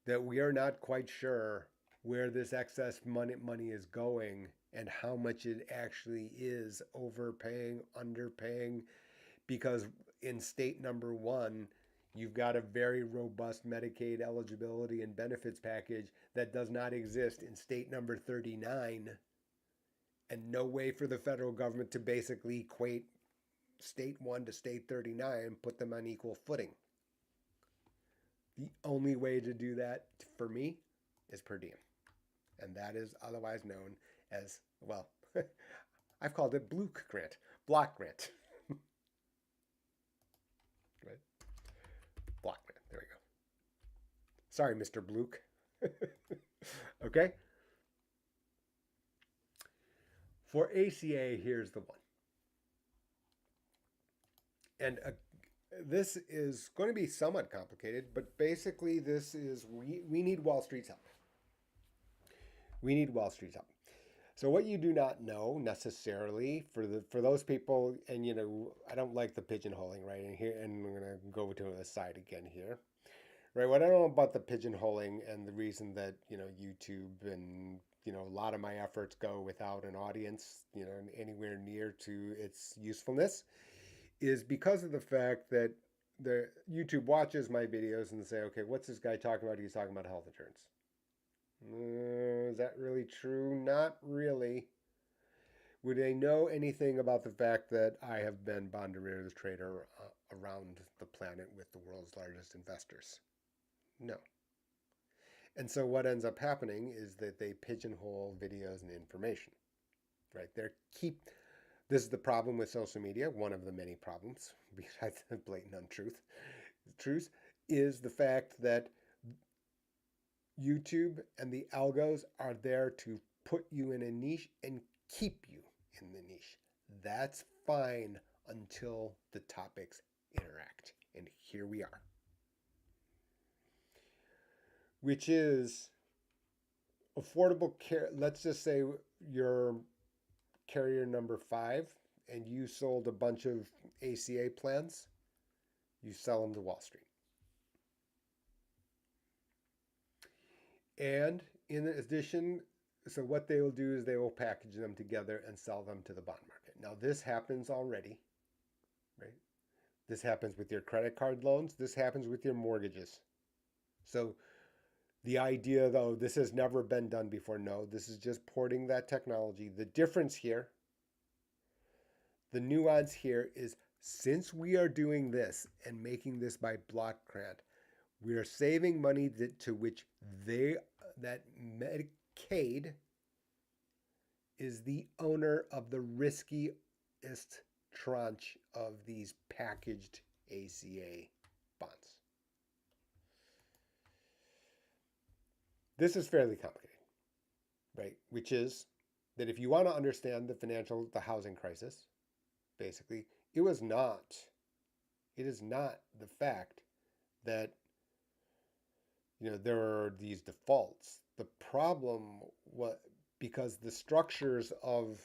that we are not quite sure where this excess money is going and how much it actually is overpaying, underpaying, because in state number 1, you've got a very robust Medicaid eligibility and benefits package that does not exist in state number 39, and no way for the federal government to basically equate state 1 to state 39 and put them on equal footing. The only way to do that for me is per diem. And that is otherwise known as, well, I've called it block grant. Right? Block grant. There we go. Sorry, Mr. Bluke. Okay? For ACA, here's the one. And this is going to be somewhat complicated, but basically this is, we need Wall Street's help. We need Wall Street's help. So what you do not know necessarily for those people, and I don't like the pigeonholing, right? And I'm going to go to the side again here. Right, what I don't know about the pigeonholing and the reason that, YouTube and, a lot of my efforts go without an audience, anywhere near to its usefulness, is because of the fact that the YouTube watches my videos and say, okay, what's this guy talking about? He's talking about health insurance. is that really true? Not really. Would they know anything about the fact that I have been bond derivatives trader around the planet with the world's largest investors? No. And so what ends up happening is that they pigeonhole videos and information, right? This is the problem with social media. One of the many problems, besides the blatant untruth, the truth is the fact that YouTube and the algos are there to put you in a niche and keep you in the niche. That's fine until the topics interact. And here we are. Which is affordable care. Let's just say you're carrier number 5 and you sold a bunch of ACA plans. You sell them to Wall Street. And in addition, so what they will do is they will package them together and sell them to the bond market. Now, this happens already, right? This happens with your credit card loans. This happens with your mortgages. So the idea, though, this has never been done before. No, this is just porting that technology. The difference here, the nuance here is since we are doing this and making this by block grant, we are saving money to which that Medicaid is the owner of the riskiest tranche of these packaged ACA bonds. This is fairly complicated, right? Which is that if you want to understand the housing crisis, basically, it is not the fact that there are these defaults. The problem because the structures of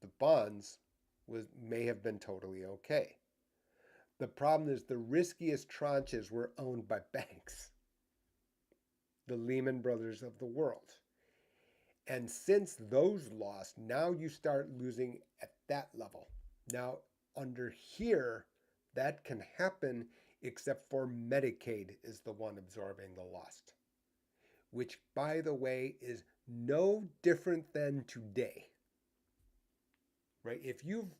the bonds may have been totally okay. The problem is the riskiest tranches were owned by banks, the Lehman Brothers of the world. And since those lost, now you start losing at that level. Now, under here, that can happen except for Medicaid is the one absorbing the loss, which, by the way, is no different than today, right? If you've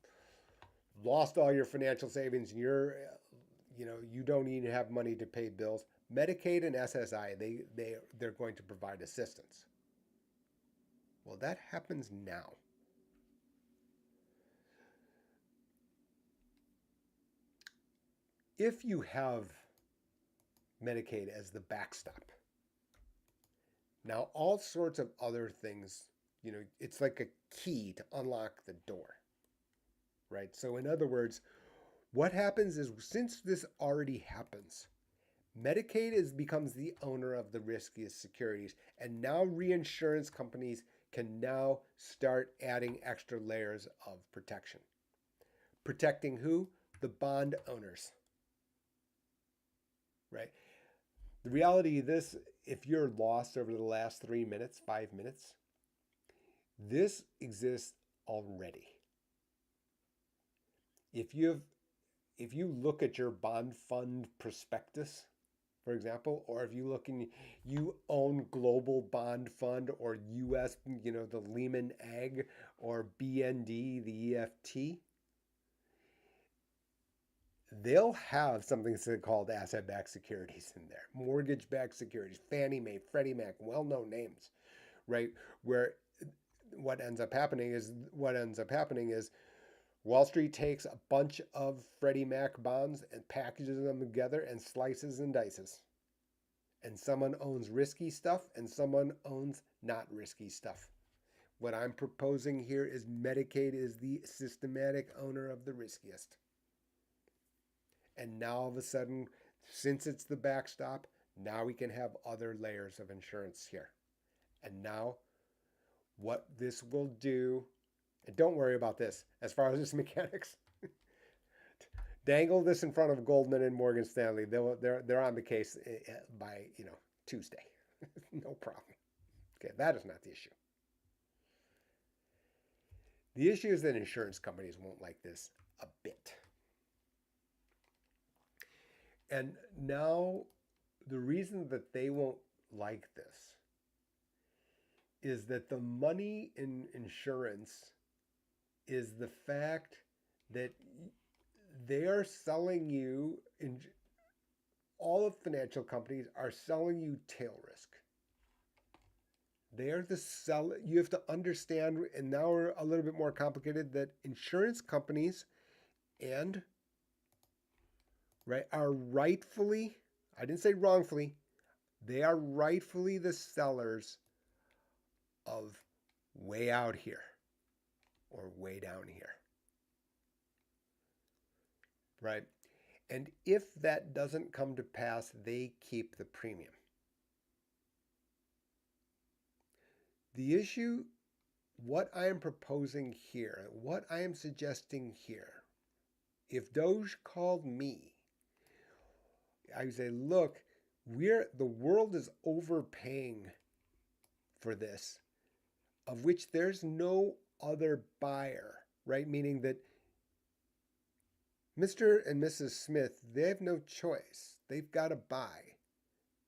lost all your financial savings and you don't even have money to pay bills, Medicaid and SSI, they're going to provide assistance. Well, that happens now. If you have Medicaid as the backstop, now all sorts of other things, it's like a key to unlock the door, right? So in other words, what happens is since this already happens, Medicaid becomes the owner of the riskiest securities, and now reinsurance companies can now start adding extra layers of protection. Protecting who? The bond owners. Right? The reality of this, if you're lost over the last 3 minutes, 5 minutes, this exists already. If you look at your bond fund prospectus, for example, or if you own Global Bond Fund or US, the Lehman Ag or BND, the EFT, they'll have something called asset-backed securities in there, mortgage-backed securities, Fannie Mae, Freddie Mac, well-known names, right? Where what ends up happening is Wall Street takes a bunch of Freddie Mac bonds and packages them together and slices and dices. And someone owns risky stuff and someone owns not risky stuff. What I'm proposing here is Medicaid is the systematic owner of the riskiest. And now all of a sudden, since it's the backstop, now we can have other layers of insurance here. And now what this will do, and don't worry about this, as far as its mechanics, dangle this in front of Goldman and Morgan Stanley. They're on the case by Tuesday. No problem. Okay, that is not the issue. The issue is that insurance companies won't like this a bit. And now the reason that they won't like this is that the money in insurance is the fact that they are selling you, all of financial companies are selling you tail risk. They are the sell. You have to understand, and now we're a little bit more complicated, that insurance companies and are rightfully, I didn't say wrongfully, they are rightfully the sellers of way out here or way down here. Right? And if that doesn't come to pass, they keep the premium. The issue, what I am proposing here, what I am suggesting here, if DOGE called me, I would say, look, the world is overpaying for this, of which there's no other buyer, right? Meaning that Mr. and Mrs. Smith, they have no choice. They've got to buy,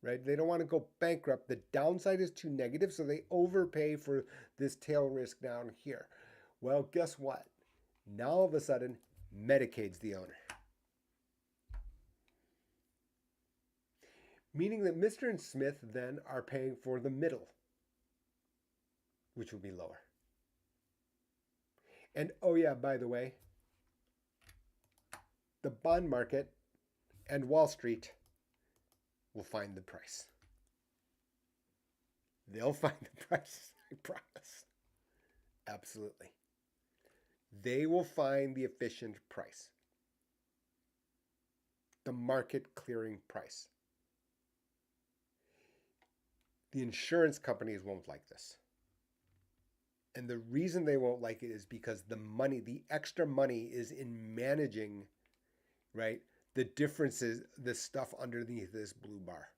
right? They don't want to go bankrupt. The downside is too negative, so they overpay for this tail risk down here. Well, guess what? Now all of a sudden, Medicaid's the owner. Meaning that Mr. and Smith then are paying for the middle, which will be lower. And oh yeah, by the way, the bond market and Wall Street will find the price. They'll find the price, I promise. Absolutely. They will find the efficient price. The market clearing price. The insurance companies won't like this. And the reason they won't like it is because the extra money is in managing, right, the differences, the stuff underneath this blue bar.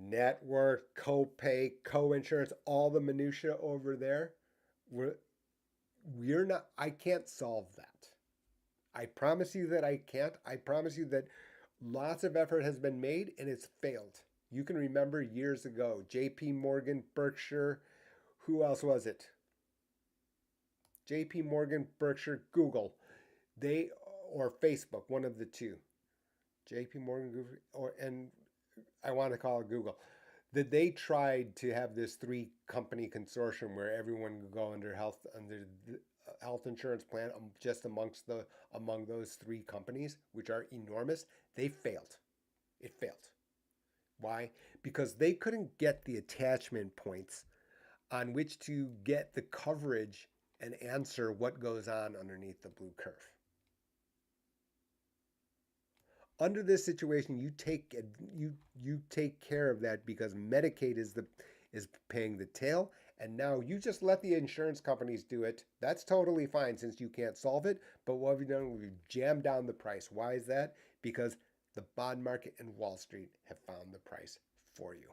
Network, copay, co-insurance, all the minutia over there. I can't solve that. I promise you that I can't. I promise you that lots of effort has been made and it's failed. You can remember years ago, JP Morgan, Berkshire, who else was it? JP Morgan, Berkshire, Google, or Facebook, one of the two. JP Morgan, Google, and I want to call it Google. That they tried to have this 3-company consortium where everyone could go under the health insurance plan just among those 3 companies, which are enormous. They failed. It failed. Why? Because they couldn't get the attachment points on which to get the coverage and answer what goes on underneath the blue curve. Under this situation, you take care of that because Medicaid is paying the tail, and now you just let the insurance companies do it. That's totally fine since you can't solve it. But what have you done? We've jammed down the price. Why is that? Because the bond market and Wall Street have found the price for you.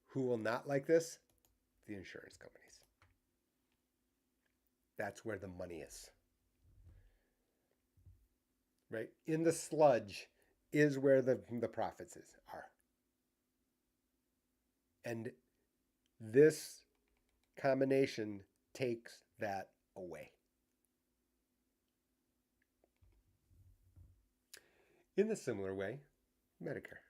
Who will not like this? The insurance companies. That's where the money is. Right? In the sludge is where the profits are. And this combination takes that away. In a similar way, Medicare.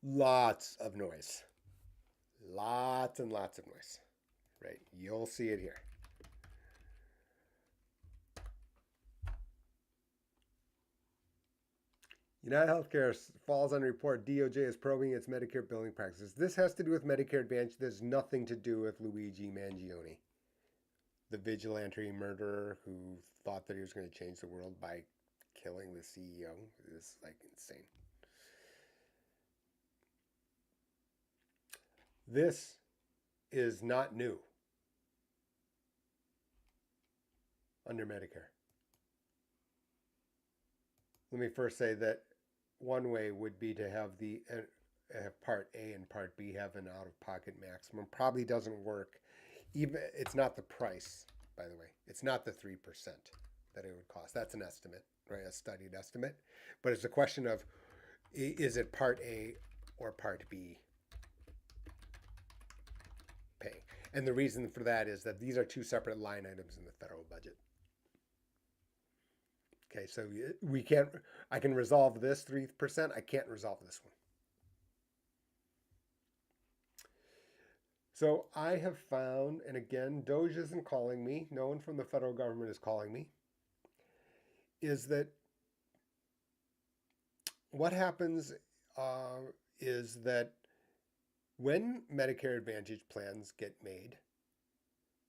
Lots of noise. Lots and lots of noise. Right? You'll see it here. UnitedHealthcare falls on report DOJ is probing its Medicare billing practices. This has to do with Medicare Advantage. There's nothing to do with Luigi Mangione, the vigilante murderer who thought that he was going to change the world by killing the CEO. It's like insane. This is not new under Medicare. Let me first say that one way would be to have Part A and Part B have an out-of-pocket maximum. Probably doesn't work. It's not the price, by the way. It's not the 3% that it would cost. That's an estimate, right? A studied estimate. But it's a question of, Is it Part A or Part B pay? And the reason for that is that these are two separate line items in the federal budget. Okay, so we can't, I can resolve this 3%. I can't resolve this one. So I have found, and again, DOGE isn't calling me, no one from the federal government is calling me, is that what happens is that when Medicare Advantage plans get made,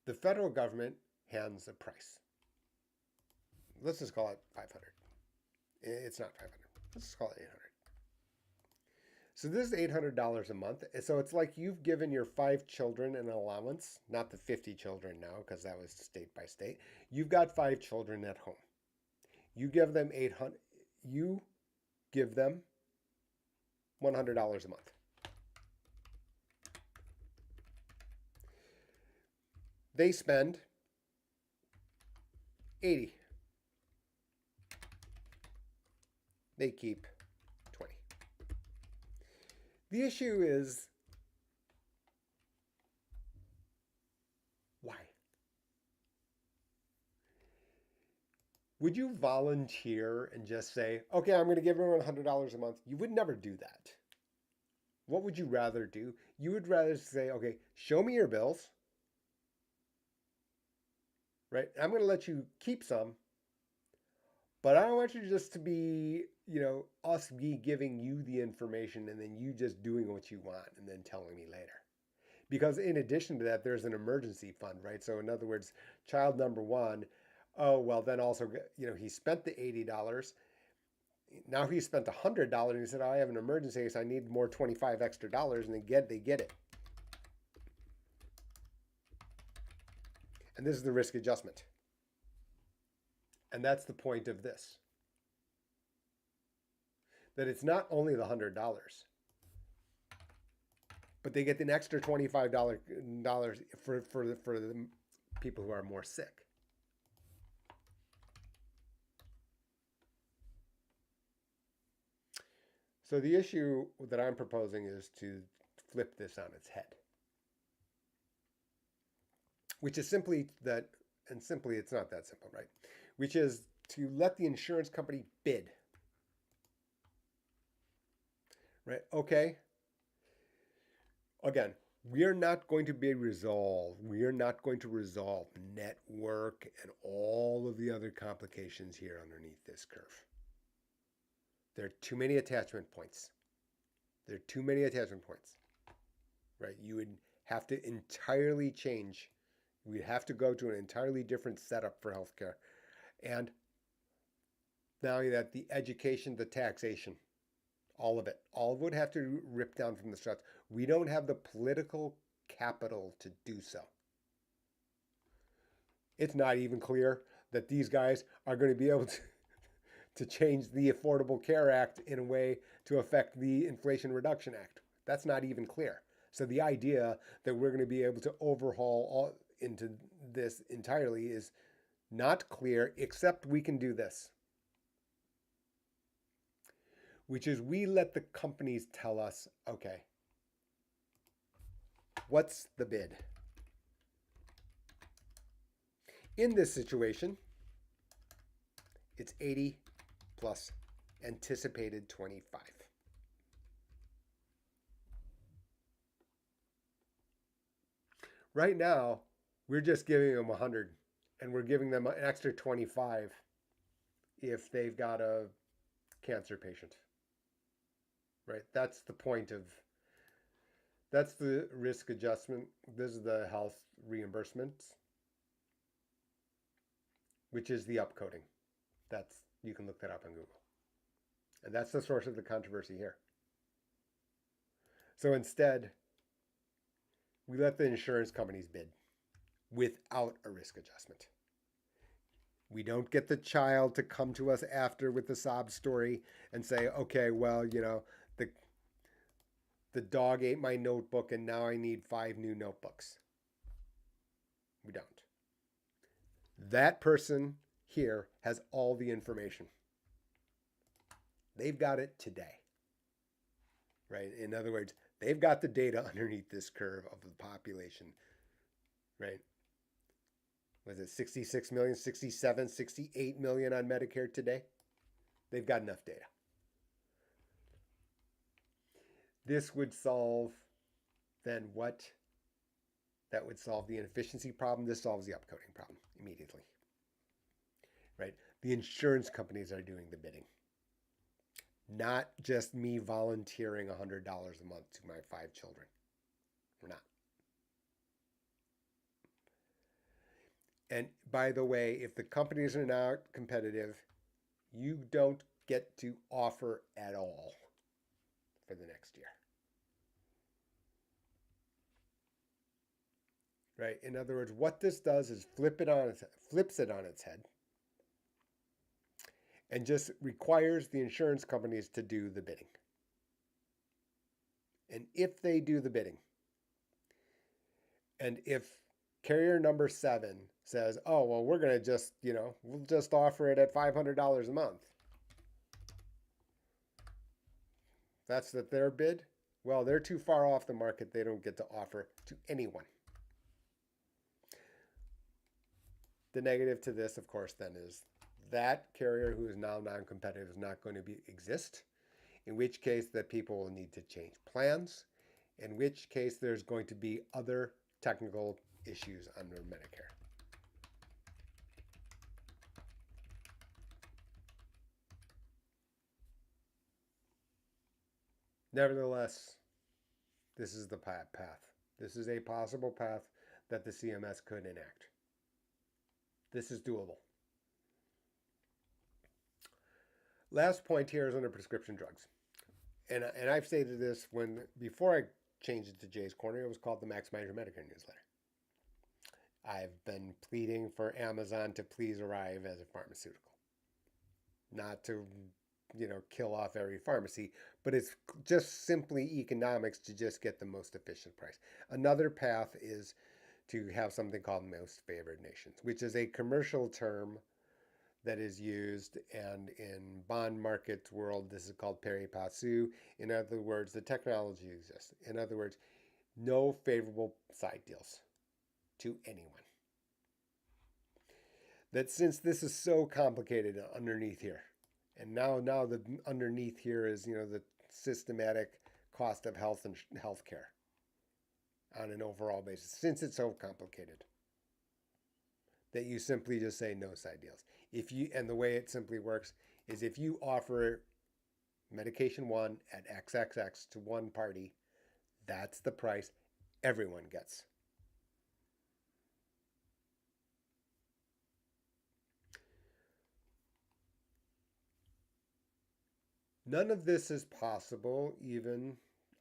the federal government hands a price. Let's just call it 500. It's not 500. Let's just call it 800. So this is $800 a month. So it's like you've given your 5 children an allowance, not the 50 children now, because that was state by state. You've got 5 children at home. You give them 800. You give them $100 a month. They spend 80. They keep 20. The issue is why? Would you volunteer and just say, okay, I'm going to give everyone $100 a month? You would never do that. What would you rather do? You would rather say, okay, show me your bills, right? I'm going to let you keep some, but I don't want you just to be, us be giving you the information and then you just doing what you want and then telling me later. Because in addition to that, there's an emergency fund, right? So in other words, child number one, oh, well, then also, he spent the $80. Now he spent $100 and he said, oh, I have an emergency, so I need more 25 extra dollars, and they get it. And this is the risk adjustment. And that's the point of this. That it's not only the $100, but they get an extra $25 for the people who are more sick. So the issue that I'm proposing is to flip this on its head, which is simply that, and simply it's not that simple, right? Which is to let the insurance company bid. Right? Okay. Again, we are not going to resolve network and all of the other complications here underneath this curve. There are too many attachment points. Right? You would have to entirely change. We'd have to go to an entirely different setup for healthcare. And not only that, the education, the taxation, all of it would have to rip down from the struts. We don't have the political capital to do so. It's not even clear that these guys are going to be able to change the Affordable Care Act in a way to affect the Inflation Reduction Act. That's not even clear. So the idea that we're going to be able to overhaul all into this entirely is not clear, except we can do this, which is we let the companies tell us, okay, what's the bid? In this situation, it's 80 plus anticipated 25. Right now, we're just giving them 100, and we're giving them an extra 25 if they've got a cancer patient. Right? That's the point of, that's the risk adjustment. This is the health reimbursement, which is the upcoding. You can look that up on Google. And that's the source of the controversy here. So instead, we let the insurance companies bid without a risk adjustment. We don't get the child to come to us after with the sob story and say, okay, well, the dog ate my notebook and now I need 5 new notebooks. We don't. That person here has all the information. They've got it today. right? In other words, they've got the data underneath this curve of the population, right? Was it 66 million, 67, 68 million on Medicare today? They've got enough data. This would solve then what? That would solve the inefficiency problem. This solves the upcoding problem immediately, right? The insurance companies are doing the bidding, not just me volunteering $100 a month to my 5 children. We're not. And by the way, if the companies are not competitive, you don't get to offer at all for the next year. Right? In other words, what this does is flips it on its head and just requires the insurance companies to do the bidding. And if they do the bidding, and if carrier number 7 says, oh, well, we're going to just, we'll just offer it at $500 a month. That's their bid. Well, they're too far off the market. They don't get to offer to anyone. The negative to this, of course, then is that carrier who is now non-competitive is not going to exist, in which case that people will need to change plans, in which case there's going to be other technical issues under Medicare. Nevertheless, this is the path. This is a possible path that the CMS could enact. This is doable. Last point here is under prescription drugs. And I've stated this before I changed it to Jay's Corner, it was called the Maximize Your Medicare newsletter. I've been pleading for Amazon to please arrive as a pharmaceutical. Not to, kill off every pharmacy, but it's just simply economics to just get the most efficient price. Another path is to have something called most favored nations, which is a commercial term that is used, and in bond markets world, this is called pari passu. In other words, the technology exists. In other words, no favorable side deals to anyone. That since this is so complicated underneath here, and now the underneath here is, the systematic cost of health and healthcare on an overall basis, since it's so complicated, that you simply just say no side deals. And the way it simply works is if you offer medication 1 at XXX to one party, that's the price everyone gets. None of this is possible even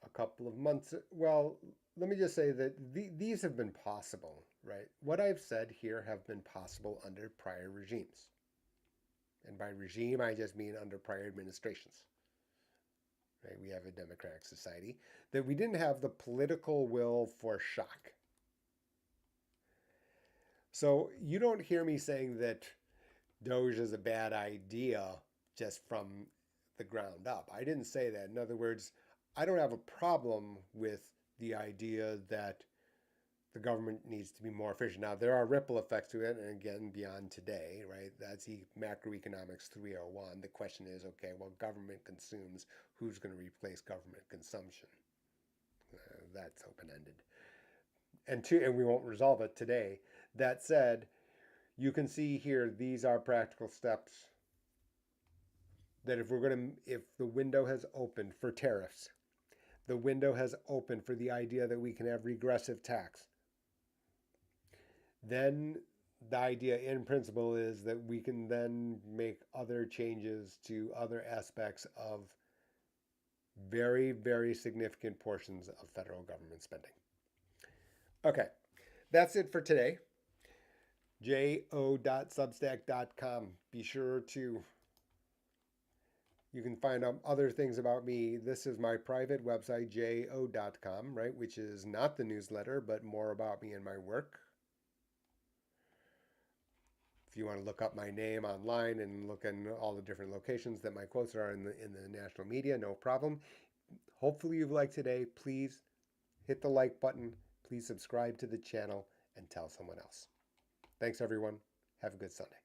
a couple of months. Well, let me just say that these have been possible, right? What I've said here have been possible under prior regimes. And by regime, I just mean under prior administrations. Right? We have a democratic society, that we didn't have the political will for shock. So you don't hear me saying that DOGE is a bad idea just from the ground up. I didn't say that. In other words, I don't have a problem with the idea that the government needs to be more efficient. Now, there are ripple effects to it, and again, beyond today, right? That's macroeconomics 301. The question is, okay, well, government consumes. Who's going to replace government consumption? That's open-ended. And we won't resolve it today. That said, you can see here, these are practical steps that if the window has opened for tariffs, the window has opened for the idea that we can have regressive tax, then the idea in principle is that we can then make other changes to other aspects of very, very significant portions of federal government spending. Okay, that's it for today. jo.substack.com. Be sure to, you can find out other things about me. This is my private website, jo.com, right, which is not the newsletter, but more about me and my work. If you want to look up my name online and look in all the different locations that my quotes are in the national media, no problem. hopefully you've liked today. Please hit the like button. Please subscribe to the channel and tell someone else. Thanks, everyone. Have a good Sunday.